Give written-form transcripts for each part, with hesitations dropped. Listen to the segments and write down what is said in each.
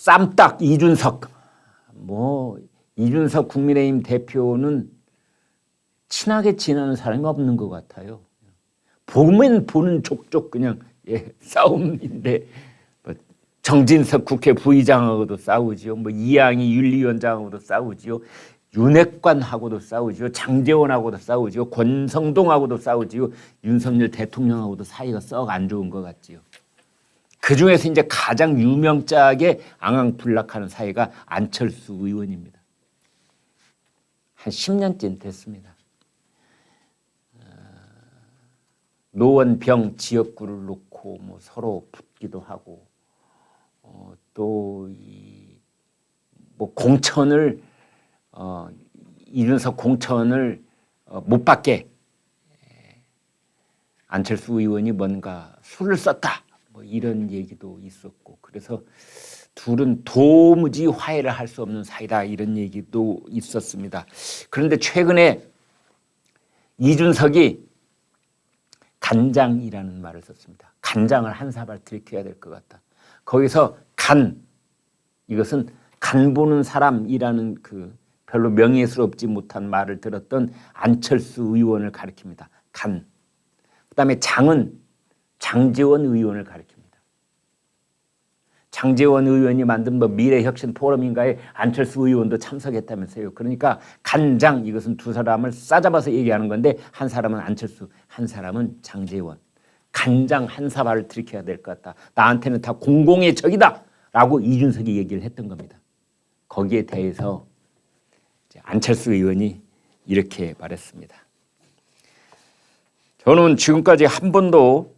쌈딱 이준석. 이준석 국민의힘 대표는 친하게 지내는 사람이 없는 것 같아요. 보면 보는 족족 그냥 싸움인데 정진석 국회 부의장하고도 싸우지요. 이양희 윤리위원장하고도 싸우지요. 윤핵관하고도 싸우지요. 장제원하고도 싸우지요. 권성동하고도 싸우지요. 윤석열 대통령하고도 사이가 썩 안 좋은 것 같지요. 그 중에서 이제 가장 유명짝에 앙앙불락하는 사이가 안철수 의원입니다. 한 10년쯤 됐습니다. 노원병 지역구를 놓고 서로 붙기도 하고 또 공천을 이준석 공천을 못 받게 안철수 의원이 뭔가 술을 썼다 이런 얘기도 있었고 그래서 둘은 도무지 화해를 할 수 없는 사이다 이런 얘기도 있었습니다. 그런데 최근에 이준석이 간장이라는 말을 썼습니다. 간장을 한 사발 들이켜야 될 것 같다. 거기서 이것은 간 보는 사람이라는 그 별로 명예스럽지 못한 말을 들었던 안철수 의원을 가리킵니다. 그다음에 장은 장제원 의원을 가리킵니다. 장제원 의원이 만든 미래혁신 포럼인가에 안철수 의원도 참석했다면서요. 그러니까 간장 이것은 두 사람을 싸잡아서 얘기하는 건데 한 사람은 안철수, 한 사람은 장제원. 간장 한 사발을 들이켜야 될 것 같다. 나한테는 다 공공의 적이다 라고 이준석이 얘기를 했던 겁니다. 거기에 대해서 안철수 의원이 이렇게 말했습니다. 저는 지금까지 한 번도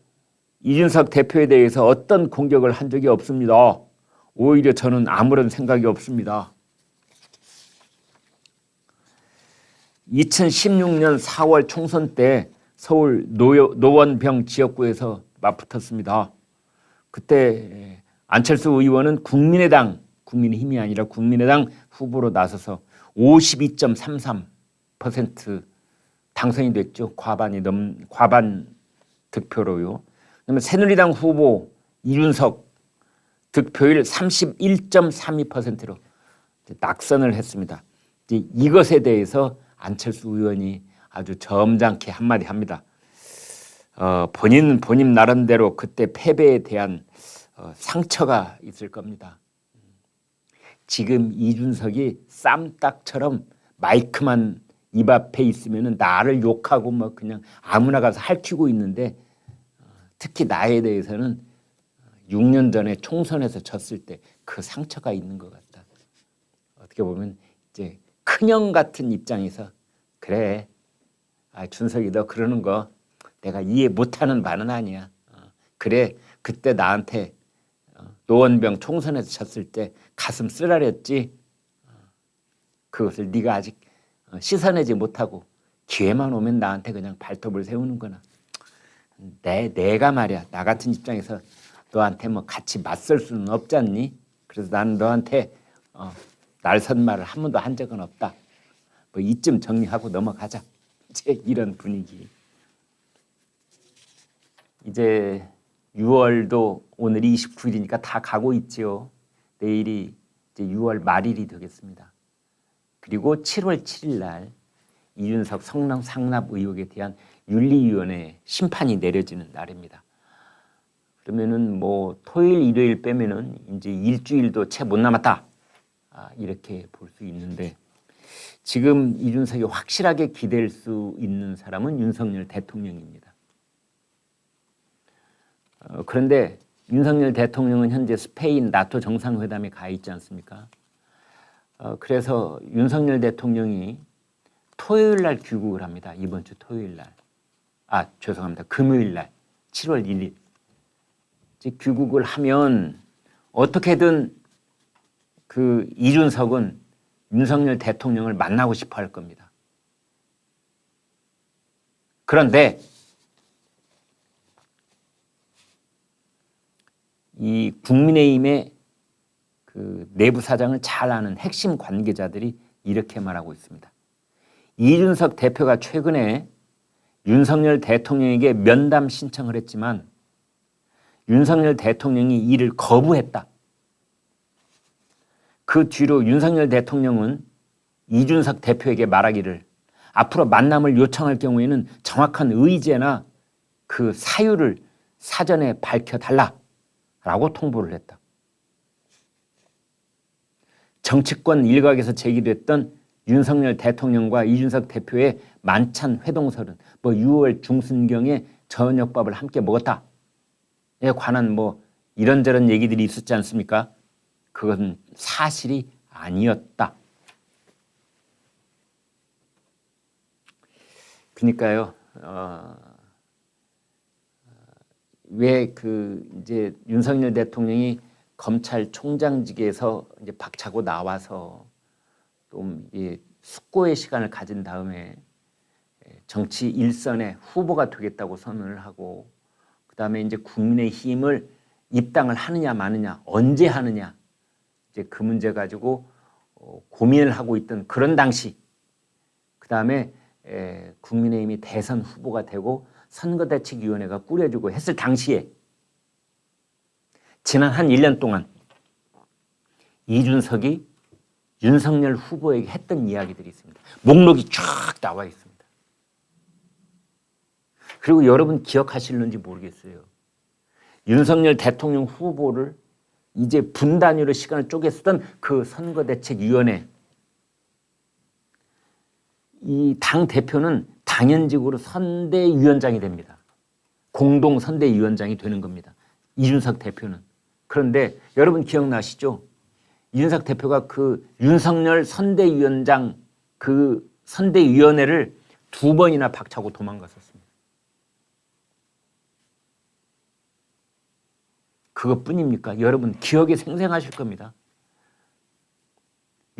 이준석 대표에 대해서 어떤 공격을 한 적이 없습니다. 오히려 저는 아무런 생각이 없습니다. 2016년 4월 총선 때 서울 노원병 지역구에서 맞붙었습니다. 그때 안철수 의원은 국민의힘이 아니라 국민의당 후보로 나서서 52.33% 당선이 됐죠. 과반 득표로요. 그다음에 새누리당 후보 이준석 득표율 31.32%로 낙선을 했습니다. 이것에 대해서 안철수 의원이 아주 점잖게 한마디 합니다. 본인 나름대로 그때 패배에 대한 상처가 있을 겁니다. 지금 이준석이 쌈딱처럼 마이크만 입 앞에 있으면 나를 욕하고 그냥 아무나 가서 핥히고 있는데 특히 나에 대해서는 6년 전에 총선에서 졌을 때 그 상처가 있는 것 같다. 어떻게 보면 이제 큰형 같은 입장에서 그래, 준석이 너 그러는 거 내가 이해 못하는 바는 아니야. 그래, 그때 나한테 노원병 총선에서 졌을 때 가슴 쓰라렸지. 그것을 네가 아직 씻어내지 못하고 기회만 오면 나한테 그냥 발톱을 세우는구나. 내가 말이야 나 같은 입장에서 너한테 같이 맞설 수는 없지 않니? 그래서 나는 너한테 날선 말을 한 번도 한 적은 없다. 이쯤 정리하고 넘어가자. 이제 이런 분위기. 이제 6월도 오늘이 29일이니까 다 가고 있지요. 내일이 이제 6월 말일이 되겠습니다. 그리고 7월 7일 날 이준석 성남 상납 의혹에 대한 윤리위원회 심판이 내려지는 날입니다. 그러면은 토요일, 일요일 빼면은 이제 일주일도 채 못 남았다. 이렇게 볼 수 있는데 지금 이준석이 확실하게 기댈 수 있는 사람은 윤석열 대통령입니다. 그런데 윤석열 대통령은 현재 스페인 나토 정상회담에 가 있지 않습니까? 그래서 윤석열 대통령이 토요일 날 귀국을 합니다. 이번 주 토요일 날. 죄송합니다. 금요일 날 7월 1일. 귀국을 하면 어떻게든 그 이준석은 윤석열 대통령을 만나고 싶어 할 겁니다. 그런데 이 국민의힘의 그 내부 사정을 잘 아는 핵심 관계자들이 이렇게 말하고 있습니다. 이준석 대표가 최근에 윤석열 대통령에게 면담 신청을 했지만 윤석열 대통령이 이를 거부했다. 그 뒤로 윤석열 대통령은 이준석 대표에게 말하기를 앞으로 만남을 요청할 경우에는 정확한 의제나 그 사유를 사전에 밝혀달라라고 통보를 했다. 정치권 일각에서 제기됐던 윤석열 대통령과 이준석 대표의 만찬 회동설은 6월 중순경에 저녁밥을 함께 먹었다에 관한 이런저런 얘기들이 있었지 않습니까? 그건 사실이 아니었다. 그러니까요. 왜 이제 윤석열 대통령이 검찰총장직에서 이제 박차고 나와서 좀 숙고의 시간을 가진 다음에 정치 일선의 후보가 되겠다고 선언을 하고 그다음에 이제 국민의힘을 입당을 하느냐 마느냐 언제 하느냐 이제 그 문제 가지고 고민을 하고 있던 그런 당시 그다음에 국민의힘이 대선 후보가 되고 선거대책위원회가 꾸려지고 했을 당시에 지난 한 1년 동안 이준석이 윤석열 후보에게 했던 이야기들이 있습니다. 목록이 쫙 나와 있습니다. 그리고 여러분 기억하실는지 모르겠어요. 윤석열 대통령 후보를 이제 분 단위로 시간을 쪼개 쓰던 그 선거대책위원회 이 당 대표는 당연직으로 선대위원장이 됩니다. 공동 선대위원장이 되는 겁니다. 이준석 대표는. 그런데 여러분 기억나시죠? 이준석 대표가 그 윤석열 선대위원장 그 선대위원회를 2번이나 박차고 도망갔었습니다. 그것뿐입니까? 여러분 기억에 생생하실 겁니다.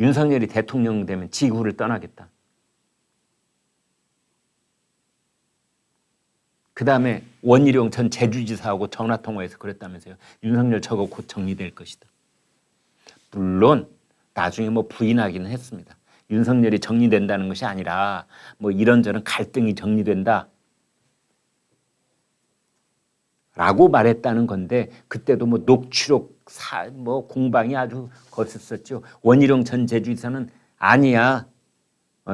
윤석열이 대통령 되면 지구를 떠나겠다. 그 다음에 원희룡 전 제주지사하고 전화통화해서 그랬다면서요. 윤석열 저거 곧 정리될 것이다. 물론 나중에 부인하기는 했습니다. 윤석열이 정리된다는 것이 아니라 이런저런 갈등이 정리된다 라고 말했다는 건데 그때도 녹취록 공방이 아주 거셌었죠. 원희룡 전 제주지사는 아니야.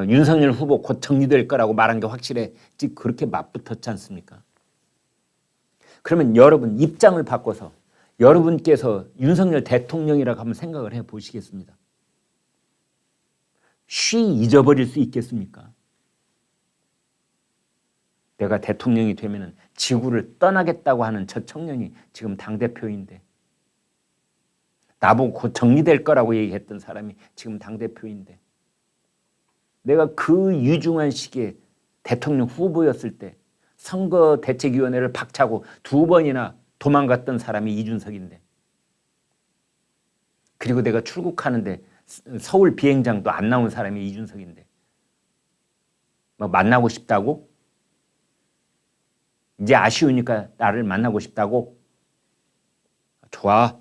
윤석열 후보 곧 정리될 거라고 말한 게 확실해. 그렇게 맞붙었지 않습니까? 그러면 여러분 입장을 바꿔서 여러분께서 윤석열 대통령이라고 한번 생각을 해보시겠습니다. 쉬 잊어버릴 수 있겠습니까? 내가 대통령이 되면 지구를 떠나겠다고 하는 저 청년이 지금 당대표인데 나보고 곧 정리될 거라고 얘기했던 사람이 지금 당대표인데 내가 그 유중한 시기에 대통령 후보였을 때 선거대책위원회를 박차고 2번이나 도망갔던 사람이 이준석인데 그리고 내가 출국하는데 서울 비행장도 안 나온 사람이 이준석인데 만나고 싶다고? 이제 아쉬우니까 나를 만나고 싶다고? 좋아.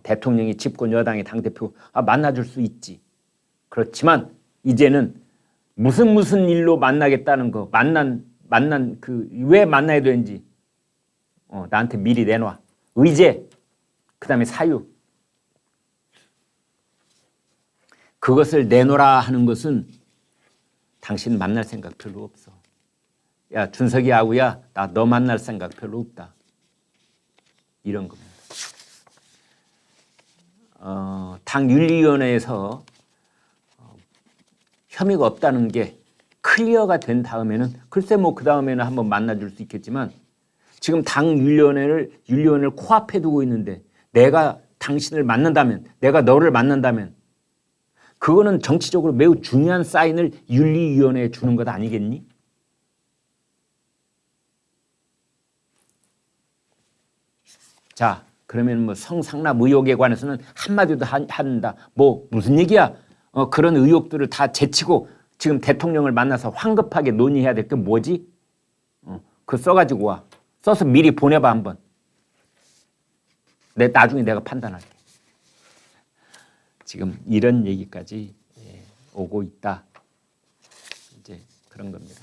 대통령이 집권 여당의 당대표 만나줄 수 있지. 그렇지만 이제는 무슨 일로 만나겠다는 거 만난 왜 만나야 되는지 나한테 미리 내놔. 의제, 그 다음에 사유. 그것을 내놓으라 하는 것은 당신 만날 생각 별로 없어. 야 준석이 아구야 나 너 만날 생각 별로 없다. 이런 겁니다. 당 윤리위원회에서 혐의가 없다는 게 클리어가 된 다음에는 글쎄 그 다음에는 한번 만나줄 수 있겠지만 지금 당 윤리위원회를 코앞에 두고 있는데 내가 당신을 만난다면 내가 너를 만난다면 그거는 정치적으로 매우 중요한 사인을 윤리위원회에 주는 것 아니겠니? 자 그러면 성상납 의혹에 관해서는 한마디도 한다. 무슨 얘기야? 그런 의혹들을 다 제치고 지금 대통령을 만나서 황급하게 논의해야 될 게 뭐지? 그거 써가지고 와. 써서 미리 보내봐 한번. 나중에 내가 판단할게. 지금 이런 얘기까지 오고 있다. 이제 그런 겁니다.